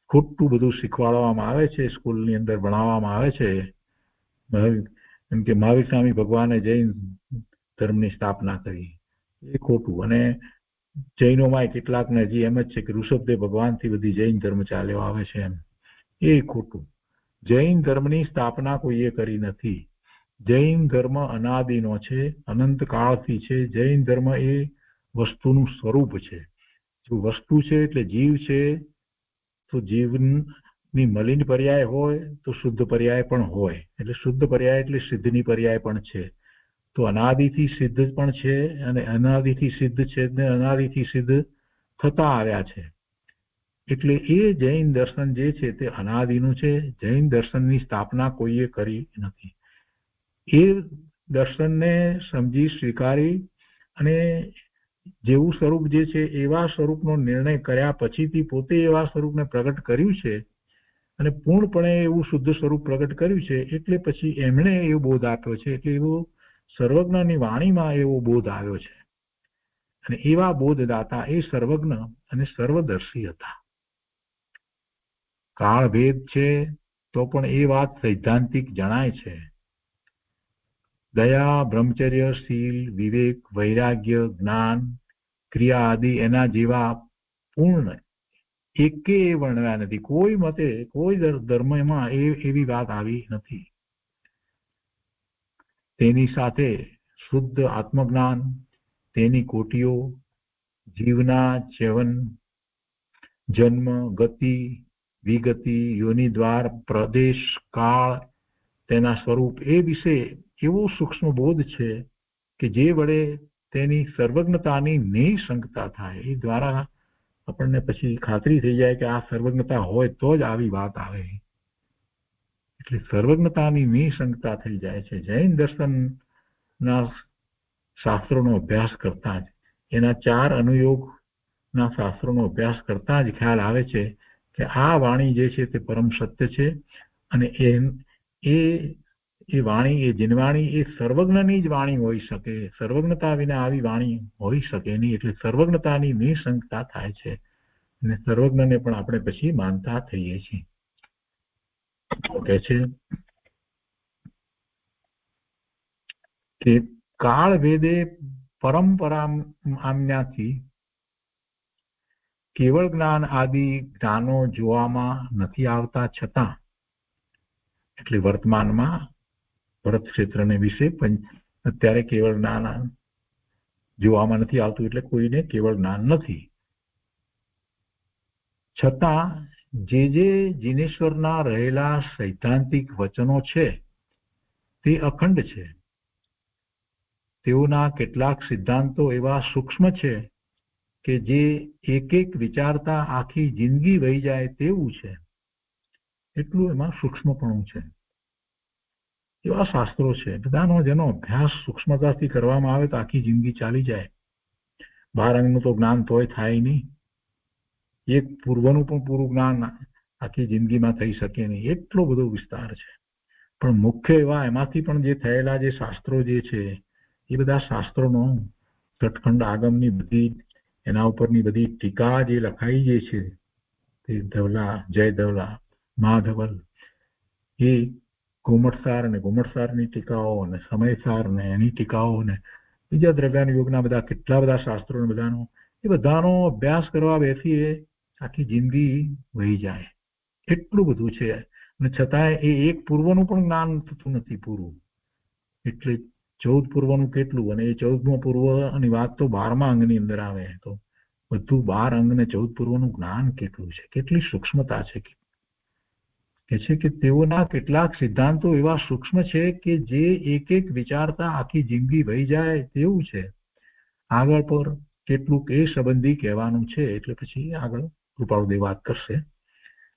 ખોટું બધું શીખવાડવામાં આવે છે, સ્કૂલની અંદર ભણાવવામાં આવે છે એમ કે મહાવીર સ્વામી ભગવાને જૈન ધર્મની સ્થાપના કરી. એ ખોટું. અને જૈનોમાં કેટલાકને હજી એમ જ છે કે ઋષભદેવ ભગવાનથી બધી જૈન ધર્મ ચાલ્યો આવે છે એમ. એ ખોટું. જૈન ધર્મની સ્થાપના કોઈએ કરી નથી. જૈન ધર્મ અનાદિનો છે, અનંત કાળથી છે. જૈન ધર્મ એ વસ્તુનું સ્વરૂપ છે. જો વસ્તુ છે એટલે જીવ છે, તો જીવની મલિન પર્યાય હોય તો શુદ્ધ પર્યાય પણ હોય. એટલે શુદ્ધ પર્યાય એટલે સિદ્ધની પર્યાય પણ છે. તો અનાદિથી સિદ્ધ પણ છે, અને અનાદિથી સિદ્ધ છે ને અનાદિથી સિદ્ધ થતા આવ્યા છે. એટલે એ જૈન દર્શન જે છે તે અનાદિનું છે. જૈન દર્શનની સ્થાપના કોઈએ કરી નથી. એ દર્શનને સમજી સ્વીકારી અને જેવું સ્વરૂપ જે છે એવા સ્વરૂપનો નિર્ણય કર્યા પછીથી પોતે એવા સ્વરૂપને પ્રગટ કર્યું છે અને પૂર્ણપણે એવું શુદ્ધ સ્વરૂપ પ્રગટ કર્યું છે. એટલે પછી એમણે એવો બોધ આપ્યો છે. એટલે એવો સર્વજ્ઞની વાણીમાં એવો બોધ આવ્યો છે. અને એવા બોધદાતા એ સર્વજ્ઞ અને સર્વદર્શી હતા. કાળભેદ છે તો પણ એ વાત સૈદ્ધાંતિક જણાય છે. દયા, બ્રહ્મચર્ય, શીલ, વિવેક, વૈરાગ્ય, જ્ઞાન, ક્રિયા આદિ એના જેવા પૂર્ણ એકે વર્ણવ્યા નથી. કોઈ મતે, કોઈ ધર્મમાં એવી વાત આવી નથી. તેની સાથે શુદ્ધ આત્મજ્ઞાન, તેની કોટીઓ, જીવના જન્મ, ગતિ, વિગતિ, યોનિદ્વાર, પ્રદેશ, કાળ, તેના સ્વરૂપ એ વિશે એવો સૂક્ષ્મ બોધ છે કે જે વડે તેની સર્વજ્ઞતાની નિઃશંકતા થાય. એ દ્વારા આપણને પછી ખાતરી થઈ જાય કે આ સર્વજ્ઞતા હોય તો જ આવી વાત આવે. એટલે સર્વજ્ઞતાની નિઃશંકતા થઈ જાય છે. જૈન દર્શનના શાસ્ત્રોનો અભ્યાસ કરતા જ, એના 4 અનુયોગના શાસ્ત્રોનો અભ્યાસ કરતા જ ખ્યાલ આવે છે કે આ વાણી જે છે તે પરમ સત્ય છે. અને એ વાણી, એ જીનવાણી એ સર્વજ્ઞની જ વાણી હોઈ શકે. સર્વજ્ઞતા વિના આવી વાણી હોઈ શકે નહીં. એટલે સર્વજ્ઞતાની નિઃશંકતા થાય છે અને સર્વજ્ઞને પણ આપણે પછી માનતા થઈએ છીએ. કહે છે કે કાળ ભેદે પરંપરાથી કેવળ જ્ઞાન આદિ જ્ઞાનો જોવામાં નથી આવતા છતાં, એટલે વર્તમાનમાં ભરત ક્ષેત્રને વિશે અત્યારે કેવળ જ્ઞાન જોવામાં નથી આવતું. એટલે કોઈને કેવળ જ્ઞાન નથી. છતાં જે જીનેશ્વરના રહેલા સૈદ્ધાંતિક વચનો છે તે અખંડ છે. તેઓના કેટલાક સિદ્ધાંતો એવા સૂક્ષ્મ છે કે જે એક વિચારતા આખી જિંદગી વહી જાય તેવું છે. એટલું એમાં સૂક્ષ્મપણું છે. એવા શાસ્ત્રો છે બધાનો જેનો અભ્યાસ સૂક્ષ્મતાથી કરવામાં આવે તો આખી જિંદગી ચાલી જાય. 12 અંગનું તો જ્ઞાન તોય થાય નહીં. એક પૂર્વનું પણ પૂરું જ્ઞાન આખી જિંદગીમાં થઈ શકે નહીં. એટલો બધો વિસ્તાર છે. પણ મુખ્ય એવા એમાંથી પણ જે થયેલા જે શાસ્ત્રો જે છે એ બધા શાસ્ત્રોનો સટખંડ આગમની બધી એના ઉપરની બધી ટીકા જે લખાઈ જે છે તે ધવલા, જય ધવલા, માધવલ, એ ઘુમટસાર અને ઘુમટસારની ટીકાઓ અને સમયસાર ને એની ટીકાઓ ને બીજા દ્રવ્યાન યોગના બધા કેટલા બધા શાસ્ત્રો બધાનો એ બધાનો અભ્યાસ કરવા બેસીએ આખી જિંદગી વહી જાય. એટલું બધું છે. અને છતાંય એ એક પૂર્વનું પણ જ્ઞાન થતું નથી પૂરું. એટલે 14 પૂર્વનું કેટલું, અને એ 14મો પૂર્વની વાત તો 12મા અંગની અંદર આવે. તો બધું 12 અંગ ને 14 પૂર્વનું જ્ઞાન કેટલું છે, કેટલી સૂક્ષ્મતા છે, કે છે કે તેઓના કેટલાક સિદ્ધાંતો એવા સૂક્ષ્મ છે કે જે એક એક વિચારતા આખી જિંદગી વહી જાય તેવું છે. આગળ પર કેટલુંક એ સંબંધી કહેવાનું છે, એટલે પછી આગળ કૃપાળુદેવ વાત કરશે.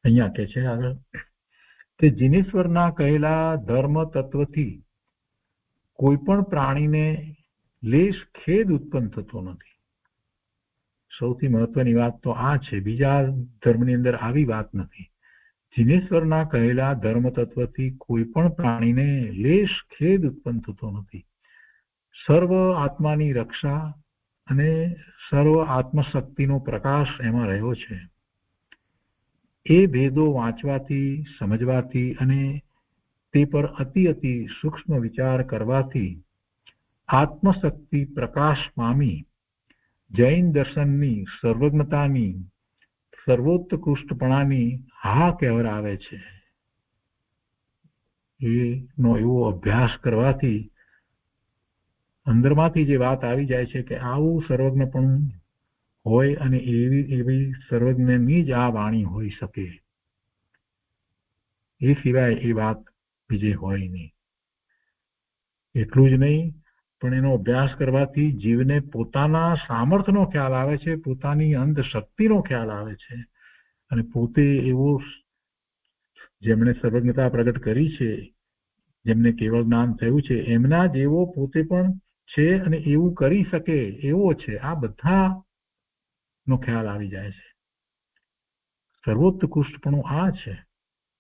અહીંયા કે છે આગળ કે જીનેશ્વરના કહેલા ધર્મ તત્વથી કોઈ પણ પ્રાણીને લેશ ખેદ ઉત્પન્ન થતો નથી. સૌથી મહત્વની વાત તો આ છે, બીજા ધર્મની અંદર આવી વાત નથી. જીનેશ્વરના કહેલા ધર્મ તત્વથી કોઈ પણ પ્રાણીને લેશ ખેદ ઉત્પન્ન થતો નથી. સર્વ આત્માની રક્ષા અને સર્વ આત્મશક્તિનો પ્રકાશ એમાં રહ્યો છે. એ ભેદો વાંચવાથી, સમજવાથી અને તે પર અતિ સૂક્ષ્મ વિચાર કરવાથી આત્મશક્તિ પ્રકાશ પામી જૈન દર્શનની સર્વજ્ઞતાની, સર્વોત્કૃષ્ટપણાની હા કહેવરાવે છે. એનો એવો અભ્યાસ કરવાથી અંદરમાંથી જે વાત આવી જાય છે કે આવું સર્વજ્ઞપણું હોય અને એવી સર્વજ્ઞની જ આ વાણી હોઈ શકે, એ સિવાય એ વાત બીજે હોય નહીં. એટલું જ નહીં, પણ એનો અભ્યાસ કરવાથી જીવને પોતાના સામર્થ્યનો ખ્યાલ આવે છે, પોતાની અંધ શક્તિનો ખ્યાલ આવે છે, અને પોતે એવો જેમણે સર્વજ્ઞતા પ્રગટ કરી છે, જેમને કેવળ જ્ઞાન થયું છે, એમના જેવો પોતે પણ છે અને એવું કરી શકે એવો છે. આ બધા નો ખ્યાલ આવી જાય છે. સર્વોત્કૃષ્ટપણું આ છે,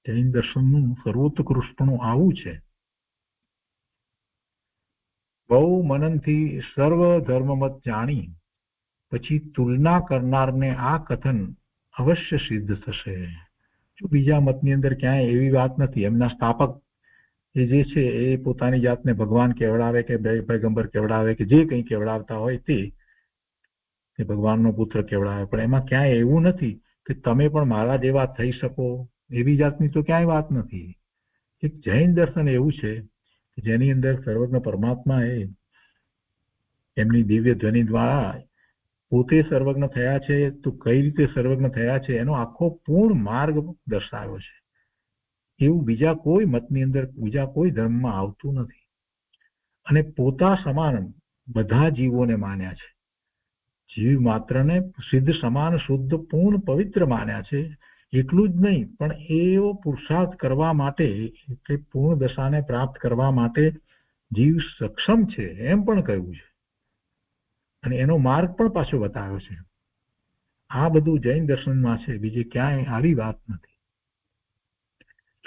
જૈન દર્શનનું સર્વોત્કૃષ્ટપણું આવું છે. બહુ મનનથી સર્વ ધર્મમત જાણી પછી તુલના કરનારને આ કથન અવશ્ય સિદ્ધ થશે. જો બીજા મતની અંદર ક્યાંય એવી વાત નથી. એમના સ્થાપક એ જે છે એ પોતાની જાતને ભગવાન કેવડાવે કે પૈગંબર કેવડાવે કે જે કંઈ કેવડાવતા હોય તે ભગવાનનો પુત્ર કેવડાવે, પણ એમાં ક્યાંય એવું નથી કે તમે પણ મારા જેવા થઈ શકો, એવી જાતની તો ક્યાંય વાત નથી. એક જૈન દર્શન એવું છે કે જેની અંદર સર્વજ્ઞ પરમાત્મા એ એમની દિવ્ય ધ્વનિ દ્વારા પોતે સર્વજ્ઞ થયા છે, તો કઈ રીતે સર્વજ્ઞ થયા છે એનો આખો પૂર્ણ માર્ગ દર્શાવ્યો છે. એવું બીજા કોઈ મતની અંદર, બીજા કોઈ ધર્મમાં આવતું નથી. અને પોતા સમાન બધા જીવોને માન્યા છે. જીવ માત્રને સિદ્ધ સમાન શુદ્ધ પૂર્ણ પવિત્ર માન્યા છે. એટલું જ નહીં, પણ એવો પુરુષાર્થ કરવા માટે, એટલે પૂર્ણ દશાને પ્રાપ્ત કરવા માટે જીવ સક્ષમ છે એમ પણ કહ્યું છે, અને એનો માર્ગ પણ પાછો બતાવ્યો છે. આ બધું જૈન દર્શનમાં છે, બીજે ક્યાંય આવી વાત નથી.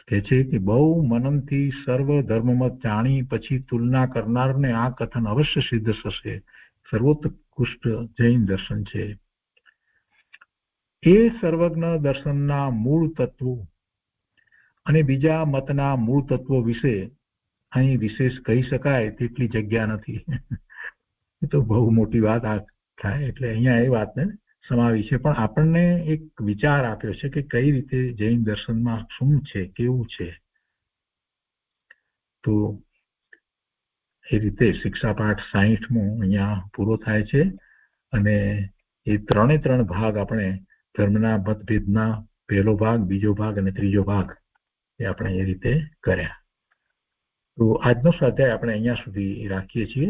કે છે કે બહુ મનનથી સર્વ ધર્મમત જાણી પછી તુલના કરનારને આ કથન અવશ્ય સિદ્ધ થશે. સર્વોત્કૃષ્ટ જૈન દર્શન છે. એ સર્વજ્ઞ દર્શનના મૂળ તત્વો અને બીજા મતના મૂળ તત્વો વિશે અહીં વિશેષ કહી શકાય તેટલી જગ્યા નથી. એ તો બહુ મોટી વાત થાય, એટલે અહીંયા એ વાતને સમાવી છે. પણ આપણને એક વિચાર આપ્યો છે કે કઈ રીતે જૈન દર્શનમાં શું છે, કેવું છે. તો એ રીતે શિક્ષાપાઠ 60મો અહીંયા પૂરો થાય છે. અને એ ત્રણ ભાગ આપણે ધર્મના મતભેદના પહેલો ભાગ, બીજો ભાગ અને ત્રીજો ભાગ એ આપણે એ રીતે કર્યા. તો આજનો સ્વાધ્યાય આપણે અહીંયા સુધી રાખીએ છીએ.